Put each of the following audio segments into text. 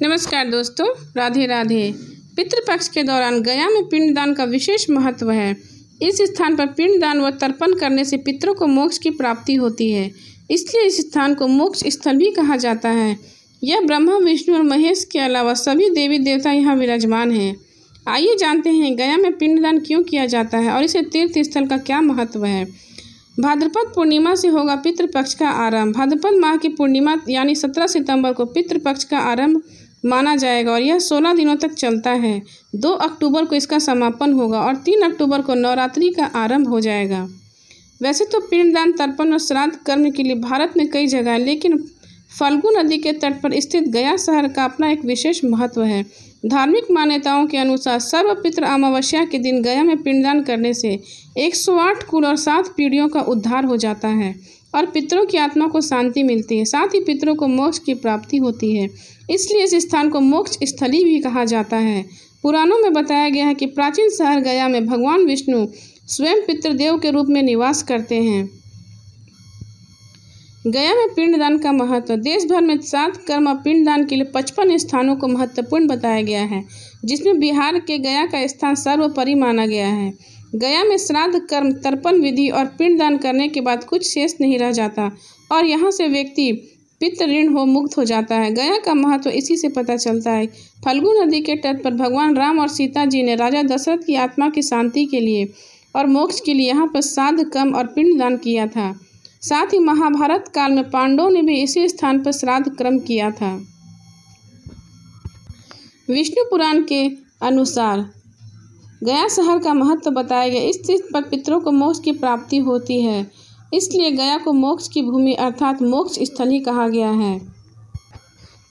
नमस्कार दोस्तों, राधे राधे। पितृपक्ष के दौरान गया में पिंडदान का विशेष महत्व है। इस स्थान पर पिंडदान व तर्पण करने से पितरों को मोक्ष की प्राप्ति होती है, इसलिए इस स्थान को मोक्ष स्थल भी कहा जाता है। यह ब्रह्मा, विष्णु और महेश के अलावा सभी देवी देवता यहाँ विराजमान हैं। आइए जानते हैं गया में पिंडदान क्यों किया जाता है और इसे तीर्थ स्थल का क्या महत्व है। भाद्रपद पूर्णिमा से होगा पितृपक्ष का आरंभ। भाद्रपद माह की पूर्णिमा यानी 17 सितंबर को पितृपक्ष का आरंभ माना जाएगा और यह 16 दिनों तक चलता है। 2 अक्टूबर को इसका समापन होगा और 3 अक्टूबर को नवरात्रि का आरंभ हो जाएगा। वैसे तो पिंडदान, तर्पण और श्राद्ध करने के लिए भारत में कई जगह है, लेकिन फल्गु नदी के तट पर स्थित गया शहर का अपना एक विशेष महत्व है। धार्मिक मान्यताओं के अनुसार सर्वपितृ अमावस्या के दिन गया में पिंडदान करने से 108 कुल और 7 पीढ़ियों का उद्धार हो जाता है और पितरों की आत्मा को शांति मिलती है। साथ ही पितरों को मोक्ष की प्राप्ति होती है, इसलिए इस स्थान को मोक्ष स्थली भी कहा जाता है। पुराणों में बताया गया है कि प्राचीन शहर गया में भगवान विष्णु स्वयं पितृदेव के रूप में निवास करते हैं। गया में पिंडदान का महत्व। देश भर में 7 कर्म पिंडदान के लिए 55 स्थानों को महत्वपूर्ण बताया गया है, जिसमें बिहार के गया का स्थान सर्वोपरि माना गया है। गया में श्राद्ध कर्म, तर्पण विधि और पिंडदान करने के बाद कुछ शेष नहीं रह जाता और यहाँ से व्यक्ति पितृ ऋण हो मुक्त हो जाता है। गया का महत्व इसी से पता चलता है। फल्गु नदी के तट पर भगवान राम और सीता जी ने राजा दशरथ की आत्मा की शांति के लिए और मोक्ष के लिए यहाँ पर श्राद्ध कर्म और पिंडदान किया था। साथ ही महाभारत काल में पांडवों ने भी इसी स्थान पर श्राद्ध कर्म किया था। विष्णु पुराण के अनुसार गया शहर का महत्व बताया गया। इस तीर्थ पर पितरों को मोक्ष की प्राप्ति होती है, इसलिए गया को मोक्ष की भूमि अर्थात मोक्ष स्थली कहा गया है।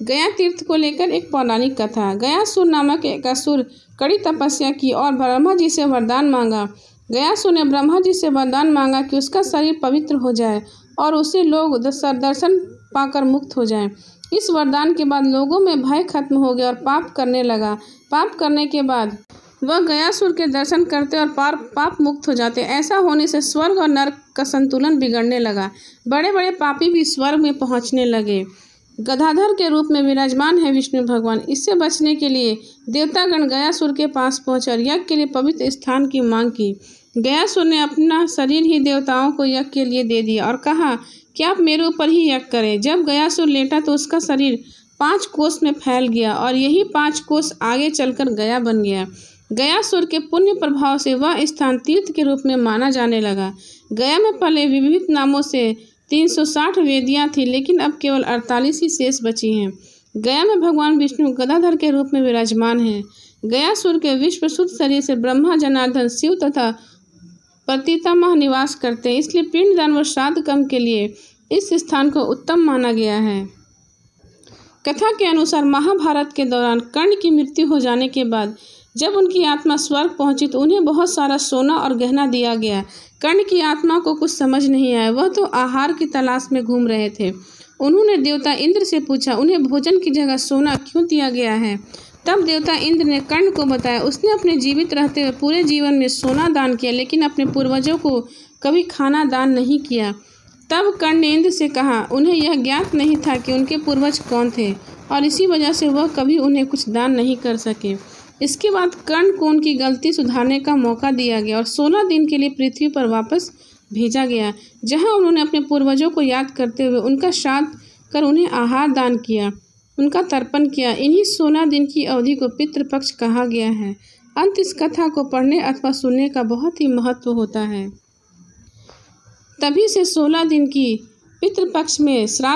गया तीर्थ को लेकर एक पौराणिक कथा। गयासुर नामक एक असुर कड़ी तपस्या की और ब्रह्मा जी से वरदान मांगा। गयासुर ने ब्रह्मा जी से वरदान मांगा कि उसका शरीर पवित्र हो जाए और उसे लोग दर्शन पाकर मुक्त हो जाएं। इस वरदान के बाद लोगों में भय खत्म हो गया और पाप करने लगा। पाप करने के बाद वह गयासुर के दर्शन करते और पाप मुक्त हो जाते। ऐसा होने से स्वर्ग और नरक का संतुलन बिगड़ने लगा। बड़े बड़े पापी भी स्वर्ग में पहुंचने लगे। गदाधर के रूप में विराजमान है विष्णु भगवान। इससे बचने के लिए देवतागण गयासुर के पास पहुंचे और यज्ञ के लिए पवित्र स्थान की मांग की। गयासुर ने अपना शरीर ही देवताओं को यज्ञ के लिए दे दिया और कहा कि आप मेरे ऊपर ही यज्ञ करें। जब गयासुर लेटा तो उसका शरीर 5 कोस में फैल गया और यही 5 कोस आगे चलकर गया बन गया। गयासुर के पुण्य प्रभाव से वह स्थान तीर्थ के रूप में माना जाने लगा। गया में पहले विविध नामों से 360 वेदियाँ थी, लेकिन अब केवल 48 ही शेष बची हैं। गया में भगवान विष्णु गदाधर के रूप में विराजमान हैं। गयासुर के विश्व प्रसूत शरीर से ब्रह्मा, जनार्दन, शिव तथा प्रतितामह निवास करते हैं, इसलिए पिंडदान व श्राद्ध कर्म के लिए इस स्थान को उत्तम माना गया है। कथा के अनुसार महाभारत के दौरान कर्ण की मृत्यु हो जाने के बाद जब उनकी आत्मा स्वर्ग पहुंची तो उन्हें बहुत सारा सोना और गहना दिया गया। कर्ण की आत्मा को कुछ समझ नहीं आया, वह तो आहार की तलाश में घूम रहे थे। उन्होंने देवता इंद्र से पूछा, उन्हें भोजन की जगह सोना क्यों दिया गया है। तब देवता इंद्र ने कर्ण को बताया, उसने अपने जीवित रहते हुए पूरे जीवन में सोना दान किया, लेकिन अपने पूर्वजों को कभी खाना दान नहीं किया। तब कर्ण ने इंद्र से कहा, उन्हें यह ज्ञात नहीं था कि उनके पूर्वज कौन थे और इसी वजह से वह कभी उन्हें कुछ दान नहीं कर सके। इसके बाद कर्ण को उनकी गलती सुधारने का मौका दिया गया और 16 दिन के लिए पृथ्वी पर वापस भेजा गया, जहां उन्होंने अपने पूर्वजों को याद करते हुए उनका श्राद्ध कर उन्हें आहार दान किया, उनका तर्पण किया। इन्हीं 16 दिन की अवधि को पितृपक्ष कहा गया है। अंत इस कथा को पढ़ने अथवा सुनने का बहुत ही महत्व होता है। तभी से 16 दिन की पितृपक्ष में श्राद्ध